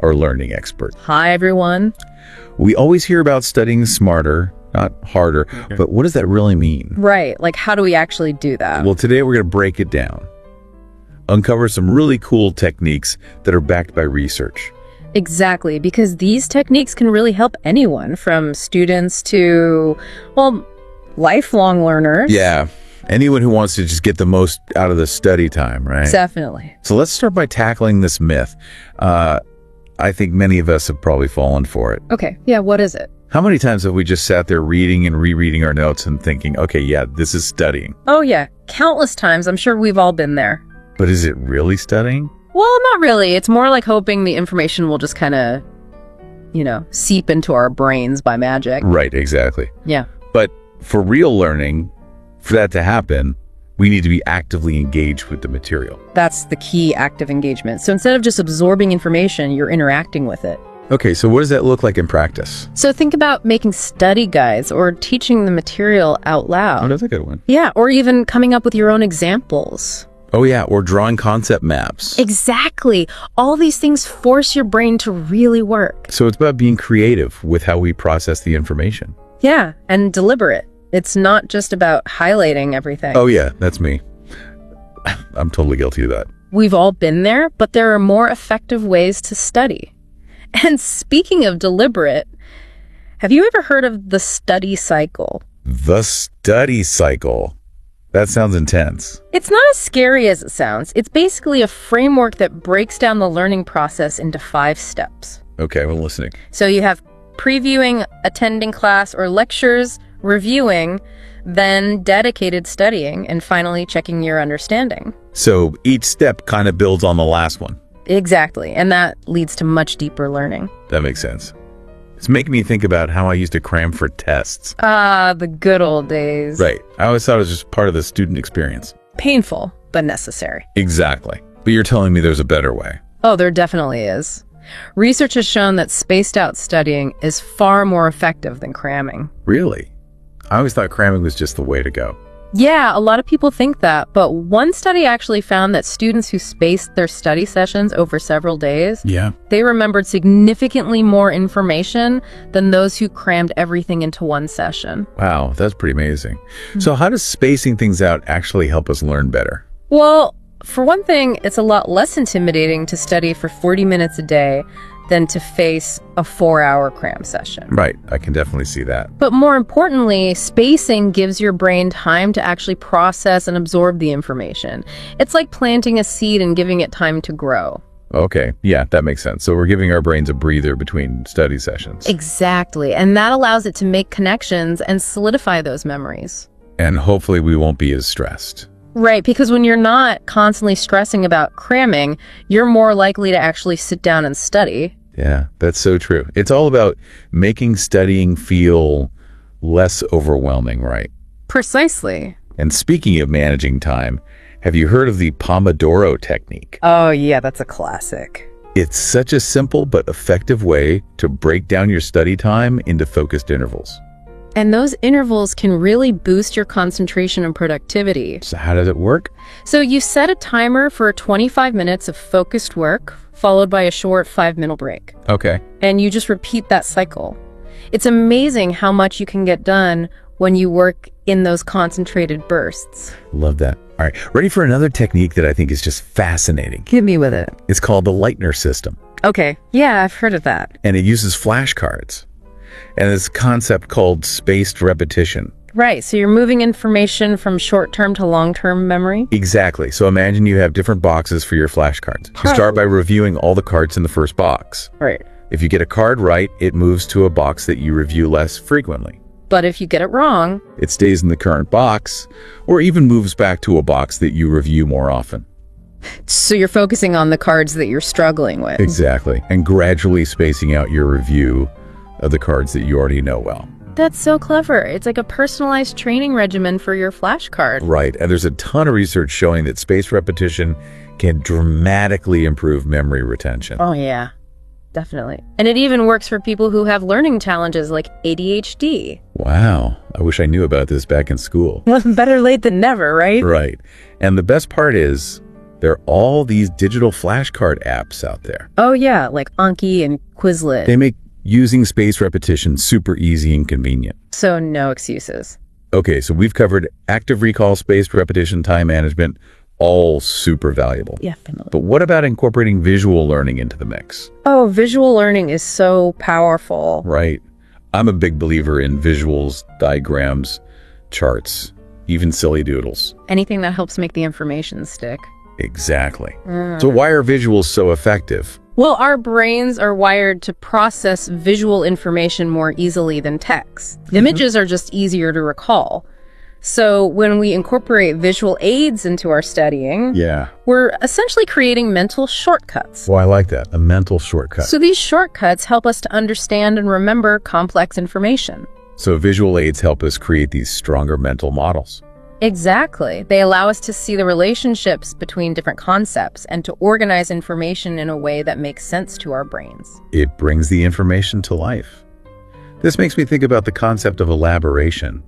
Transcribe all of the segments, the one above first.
our learning expert. Hi, everyone. We always hear about studying smarter, not harder, but what does that really mean? Right, like how do we actually do that? Well, today we're going to break it down. Uncover some really cool techniques that are backed by research. Exactly, because these techniques can really help anyone, from students to, well, lifelong learners. Yeah, anyone who wants to just get the most out of the study time, right? Definitely. So let's start by tackling this myth. I think many of us have probably fallen for it. Okay, yeah, what is it? How many times have we just sat there reading and rereading our notes and thinking, okay, yeah, this is studying. Oh yeah, countless times. I'm sure we've all been there. But is it really studying? Well, not really. It's more like hoping the information will just kind of, seep into our brains by magic. Right, exactly. Yeah. But for real learning, for that to happen, we need to be actively engaged with the material. That's the key, active engagement. So instead of just absorbing information, you're interacting with it. Okay, so what does that look like in practice? So think about making study guides or teaching the material out loud. Oh, that's a good one. Yeah, or even coming up with your own examples. Oh yeah, or drawing concept maps. Exactly. All these things force your brain to really work. So it's about being creative with how we process the information. Yeah, and deliberate. It's not just about highlighting everything. Oh yeah, that's me. I'm totally guilty of that. We've all been there, but there are more effective ways to study. And speaking of deliberate, have you ever heard of the study cycle? The study cycle. That sounds intense. It's not as scary as it sounds. It's basically a framework that breaks down the learning process into 5 steps. Okay, I'm listening. So you have previewing, attending class or lectures, reviewing, then dedicated studying, and finally checking your understanding. So each step kind of builds on the last one. Exactly, and that leads to much deeper learning. That makes sense. It's making me think about how I used to cram for tests. Ah, the good old days. Right. I always thought it was just part of the student experience. Painful, but necessary. Exactly. But you're telling me there's a better way. Oh, there definitely is. Research has shown that spaced out studying is far more effective than cramming. Really? I always thought cramming was just the way to go. Yeah, a lot of people think that, but one study actually found that students who spaced their study sessions over several days, they remembered significantly more information than those who crammed everything into one session. Wow, that's pretty amazing. So how does spacing things out actually help us learn better? Well, for one thing, it's a lot less intimidating to study for 40 minutes a day than to face a 4-hour cram session. Right, I can definitely see that. But more importantly, spacing gives your brain time to actually process and absorb the information. It's like planting a seed and giving it time to grow. Okay, yeah, that makes sense. So we're giving our brains a breather between study sessions. Exactly, and that allows it to make connections and solidify those memories. And hopefully we won't be as stressed. Right, because when you're not constantly stressing about cramming, you're more likely to actually sit down and study. Yeah, that's so true. It's all about making studying feel less overwhelming, right? Precisely. And speaking of managing time, have you heard of the Pomodoro technique? Oh yeah, that's a classic. It's such a simple but effective way to break down your study time into focused intervals. And those intervals can really boost your concentration and productivity. So how does it work? So you set a timer for 25 minutes of focused work, followed by a short 5-minute break. Okay. And you just repeat that cycle. It's amazing how much you can get done when you work in those concentrated bursts. Love that. All right, ready for another technique that I think is just fascinating. Hit me with it. It's called the Leitner system. Okay, yeah, I've heard of that. And it uses flashcards. And this concept called spaced repetition. Right, so you're moving information from short-term to long-term memory? Exactly. So imagine you have different boxes for your flashcards. You start by reviewing all the cards in the first box. Right. If you get a card right, it moves to a box that you review less frequently. But if you get it wrong, it stays in the current box, or even moves back to a box that you review more often. So you're focusing on the cards that you're struggling with. Exactly. And gradually spacing out your review of the cards that you already know well. That's so clever. It's like a personalized training regimen for your flashcard. Right. And there's a ton of research showing that spaced repetition can dramatically improve memory retention. Oh, yeah. Definitely. And it even works for people who have learning challenges like ADHD. Wow. I wish I knew about this back in school. Well, better late than never, right? Right. And the best part is, There are all these digital flashcard apps out there. Oh yeah, like Anki and Quizlet. They make using spaced repetition super easy and convenient. So no excuses. Okay, so we've covered active recall, spaced repetition, time management, all super valuable. Definitely. But what about incorporating visual learning into the mix? Oh, visual learning is so powerful. Right. I'm a big believer in visuals, diagrams, charts, even silly doodles. Anything that helps make the information stick. Exactly. So why are visuals so effective? Well, our brains are wired to process visual information more easily than text. Images are just easier to recall. So when we incorporate visual aids into our studying, we're essentially creating mental shortcuts. Well, I like that, a mental shortcut. So these shortcuts help us to understand and remember complex information. So visual aids help us create these stronger mental models. Exactly. They allow us to see the relationships between different concepts and to organize information in a way that makes sense to our brains. It brings the information to life. This makes me think about the concept of elaboration,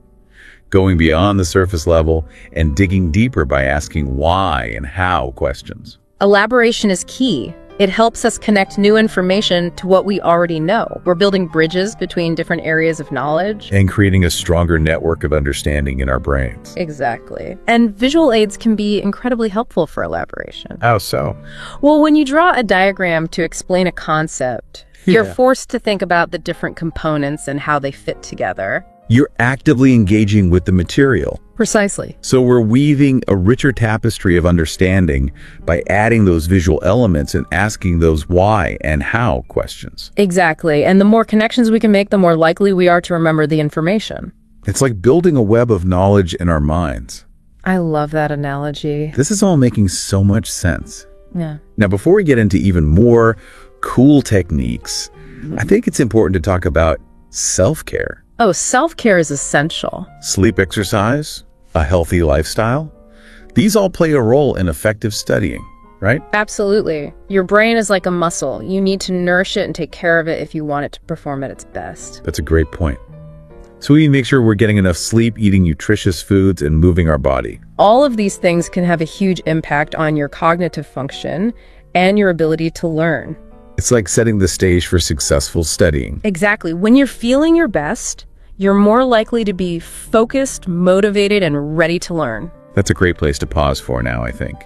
going beyond the surface level and digging deeper by asking why and how questions. Elaboration is key. It helps us connect new information to what we already know. We're building bridges between different areas of knowledge. And creating a stronger network of understanding in our brains. Exactly. And visual aids can be incredibly helpful for elaboration. How so? Well, when you draw a diagram to explain a concept, you're forced to think about the different components and how they fit together. You're actively engaging with the material. Precisely. So we're weaving a richer tapestry of understanding by adding those visual elements and asking those why and how questions. Exactly. And the more connections we can make, the more likely we are to remember the information. It's like building a web of knowledge in our minds. I love that analogy. This is all making so much sense. Yeah. Now, before we get into even more cool techniques, I think it's important to talk about self-care. Oh, self-care is essential. Sleep, exercise, a healthy lifestyle. These all play a role in effective studying, right? Absolutely. Your brain is like a muscle. You need to nourish it and take care of it if you want it to perform at its best. That's a great point. So we make sure we're getting enough sleep, eating nutritious foods, and moving our body. All of these things can have a huge impact on your cognitive function and your ability to learn. It's like setting the stage for successful studying. Exactly. When you're feeling your best, you're more likely to be focused, motivated, and ready to learn. That's a great place to pause for now, I think.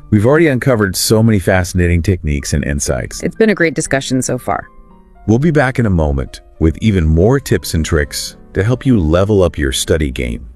We've already uncovered so many fascinating techniques and insights. It's been a great discussion so far. We'll be back in a moment with even more tips and tricks to help you level up your study game.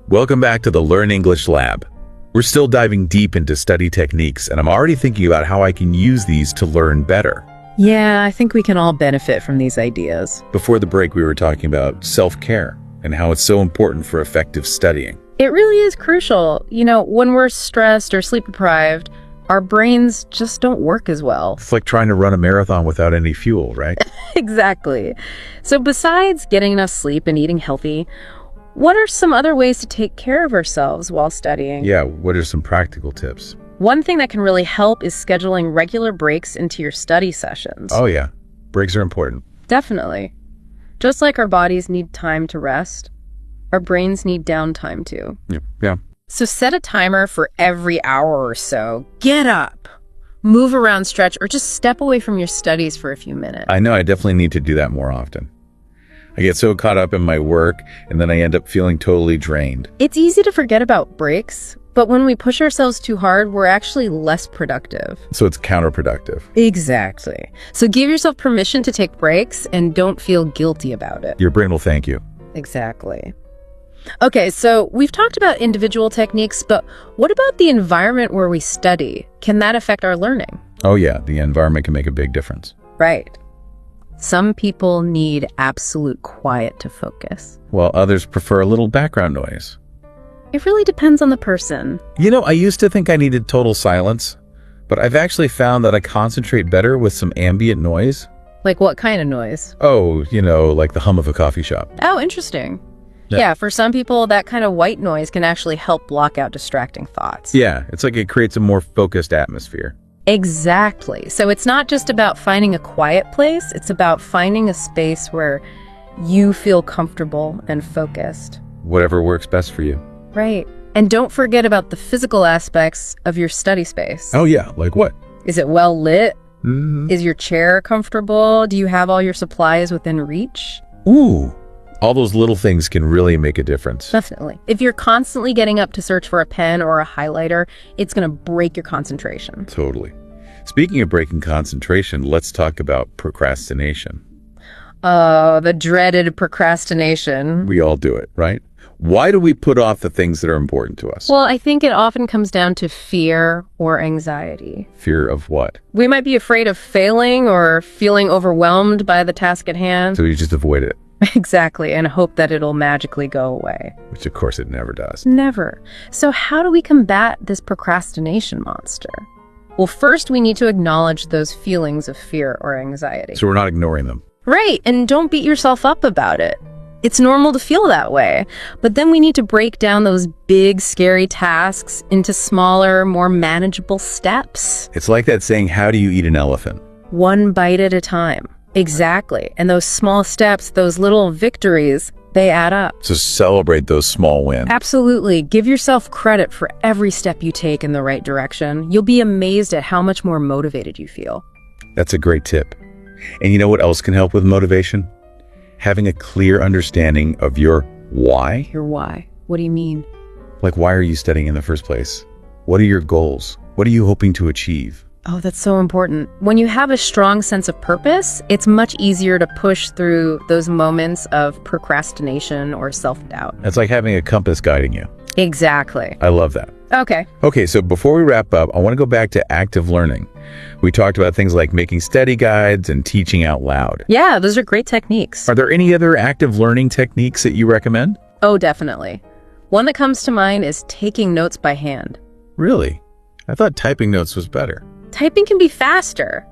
Welcome back to the Learn English Lab. We're still diving deep into study techniques, and I'm already thinking about how I can use these to learn better. Yeah, I think we can all benefit from these ideas. Before the break, we were talking about self-care and how it's so important for effective studying. It really is crucial. You know, when we're stressed or sleep deprived, our brains just don't work as well. It's like trying to run a marathon without any fuel, right? Exactly. So besides getting enough sleep and eating healthy, what are some other ways to take care of ourselves while studying? Yeah, what are some practical tips? One thing that can really help is scheduling regular breaks into your study sessions. Oh yeah, breaks are important. Definitely. Just like our bodies need time to rest, our brains need downtime too. Yeah. So set a timer for every hour or so. Get up, move around, stretch, or just step away from your studies for a few minutes. I know, I definitely need to do that more often. I get so caught up in my work, and then I end up feeling totally drained. It's easy to forget about breaks, but when we push ourselves too hard, we're actually less productive. So it's counterproductive. Exactly. So give yourself permission to take breaks and don't feel guilty about it. Your brain will thank you. Exactly. Okay, so we've talked about individual techniques, but what about the environment where we study? Can that affect our learning? Oh yeah, the environment can make a big difference. Right. Some people need absolute quiet to focus, while others prefer a little background noise. It really depends on the person. You know, I used to think I needed total silence, but I've actually found that I concentrate better with some ambient noise. Like what kind of noise? Oh, you know, like the hum of a coffee shop. Oh, interesting. Yeah, for some people, that kind of white noise can actually help block out distracting thoughts. Yeah, it's like it creates a more focused atmosphere. Exactly. So it's not just about finding a quiet place, it's about finding a space where you feel comfortable and focused. Whatever works best for you. Right. And don't forget about the physical aspects of your study space. Oh yeah, like what? Is it well lit? Mm-hmm. Is your chair comfortable? Do you have all your supplies within reach? Ooh, all those little things can really make a difference. Definitely. If you're constantly getting up to search for a pen or a highlighter, it's going to break your concentration. Totally. Speaking of breaking concentration, let's talk about procrastination. The dreaded procrastination. We all do it, right? Why do we put off the things that are important to us? Well, I think it often comes down to fear or anxiety. Fear of what? We might be afraid of failing or feeling overwhelmed by the task at hand. So you just avoid it. Exactly, and hope that it'll magically go away. Which, of course, it never does. Never. So how do we combat this procrastination monster? Well, first, we need to acknowledge those feelings of fear or anxiety. So we're not ignoring them. Right, and don't beat yourself up about it. It's normal to feel that way. But then we need to break down those big, scary tasks into smaller, more manageable steps. It's like that saying, how do you eat an elephant? One bite at a time. Exactly. And those small steps, those little victories, they add up. So celebrate those small wins. Absolutely. Give yourself credit for every step you take in the right direction. You'll be amazed at how much more motivated you feel. That's a great tip. And you know what else can help with motivation? Having a clear understanding of your why. Your why? What do you mean? Like, why are you studying in the first place? What are your goals? What are you hoping to achieve? Oh, that's so important. When you have a strong sense of purpose, it's much easier to push through those moments of procrastination or self-doubt. It's like having a compass guiding you. Exactly. I love that. Okay, so before we wrap up, I want to go back to active learning. We talked about things like making study guides and teaching out loud. Yeah, those are great techniques. Are there any other active learning techniques that you recommend? Oh, definitely. One that comes to mind is taking notes by hand. Really? I thought typing notes was better. Typing can be faster,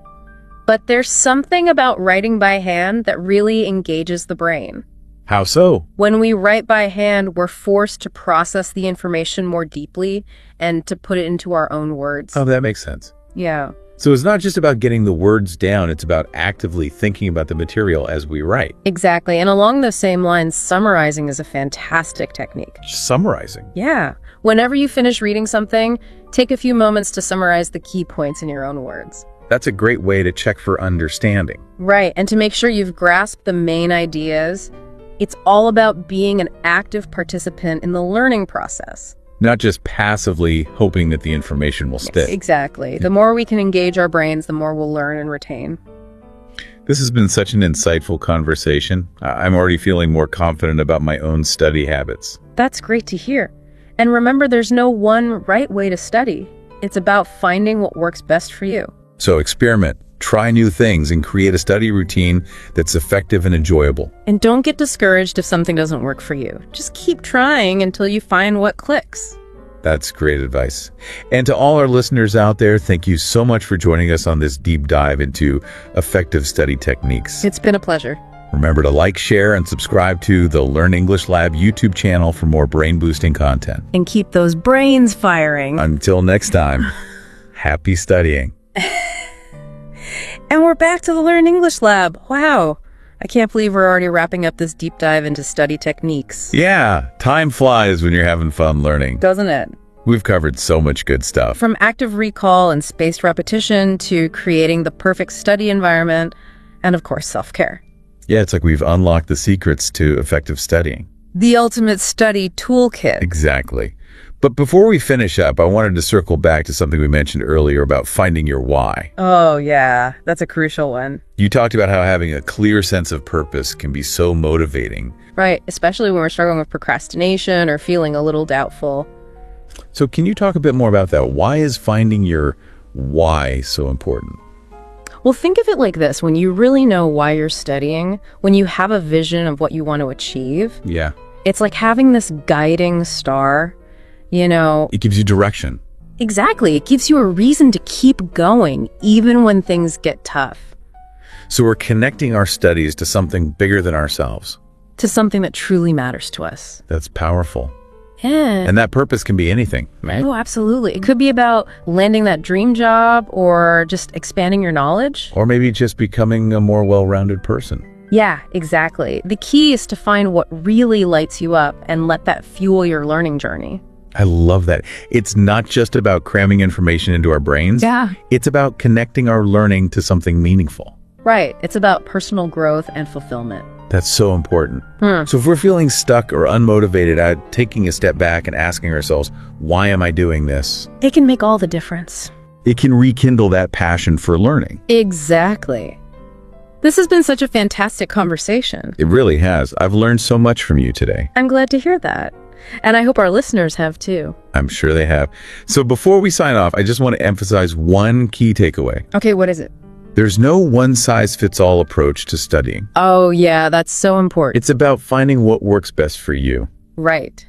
but there's something about writing by hand that really engages the brain. How so? When we write by hand, we're forced to process the information more deeply and to put it into our own words. Oh, that makes sense. Yeah. So it's not just about getting the words down, it's about actively thinking about the material as we write. Exactly. And along those same lines, summarizing is a fantastic technique. Summarizing? Yeah. Whenever you finish reading something, take a few moments to summarize the key points in your own words. That's a great way to check for understanding. Right. And to make sure you've grasped the main ideas, it's all about being an active participant in the learning process. Not just passively hoping that the information will stick. Exactly. The more we can engage our brains, the more we'll learn and retain. This has been such an insightful conversation. I'm already feeling more confident about my own study habits. That's great to hear. And remember, there's no one right way to study. It's about finding what works best for you. So experiment, try new things, and create a study routine that's effective and enjoyable. And don't get discouraged if something doesn't work for you. Just keep trying until you find what clicks. That's great advice. And to all our listeners out there, thank you so much for joining us on this deep dive into effective study techniques. It's been a pleasure. Remember to like, share, and subscribe to the Learn English Lab YouTube channel for more brain-boosting content. And keep those brains firing. Until next time, happy studying. And we're back to the Learn English Lab. Wow. I can't believe we're already wrapping up this deep dive into study techniques. Yeah, time flies when you're having fun learning. Doesn't it? We've covered so much good stuff. From active recall and spaced repetition to creating the perfect study environment, and of course, self-care. Yeah, it's like we've unlocked the secrets to effective studying. The ultimate study toolkit. Exactly. But before we finish up, I wanted to circle back to something we mentioned earlier about finding your why. Oh, yeah. That's a crucial one. You talked about how having a clear sense of purpose can be so motivating. Right, especially when we're struggling with procrastination or feeling a little doubtful. So can you talk a bit more about that? Why is finding your why so important? Well, think of it like this. When you really know why you're studying, when you have a vision of what you want to achieve, yeah, it's like having this guiding star, you know. It gives you direction. Exactly. It gives you a reason to keep going, even when things get tough. So we're connecting our studies to something bigger than ourselves. To something that truly matters to us. That's powerful. Yeah. And that purpose can be anything, right? Oh, absolutely. It could be about landing that dream job or just expanding your knowledge. Or maybe just becoming a more well-rounded person. Yeah, exactly. The key is to find what really lights you up and let that fuel your learning journey. I love that. It's not just about cramming information into our brains. Yeah. It's about connecting our learning to something meaningful. Right. It's about personal growth and fulfillment. That's so important. So if we're feeling stuck or unmotivated, taking a step back and asking ourselves, why am I doing this? It can make all the difference. It can rekindle that passion for learning. Exactly. This has been such a fantastic conversation. It really has. I've learned so much from you today. I'm glad to hear that. And I hope our listeners have too. I'm sure they have. So before we sign off, I just want to emphasize one key takeaway. Okay, what is it? There's no one-size-fits-all approach to studying. Oh, yeah, that's so important. It's about finding what works best for you. Right.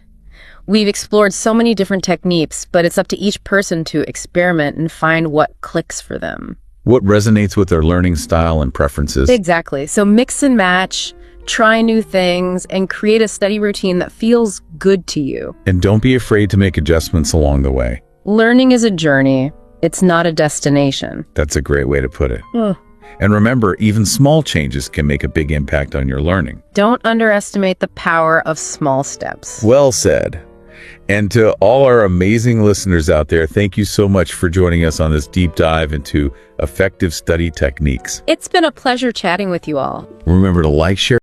We've explored so many different techniques, but it's up to each person to experiment and find what clicks for them. What resonates with their learning style and preferences. Exactly. So mix and match, try new things, and create a study routine that feels good to you. And don't be afraid to make adjustments along the way. Learning is a journey. It's not a destination. That's a great way to put it. And remember, even small changes can make a big impact on your learning. Don't underestimate the power of small steps. Well said. And to all our amazing listeners out there, thank you so much for joining us on this deep dive into effective study techniques. It's been a pleasure chatting with you all. Remember to like, share,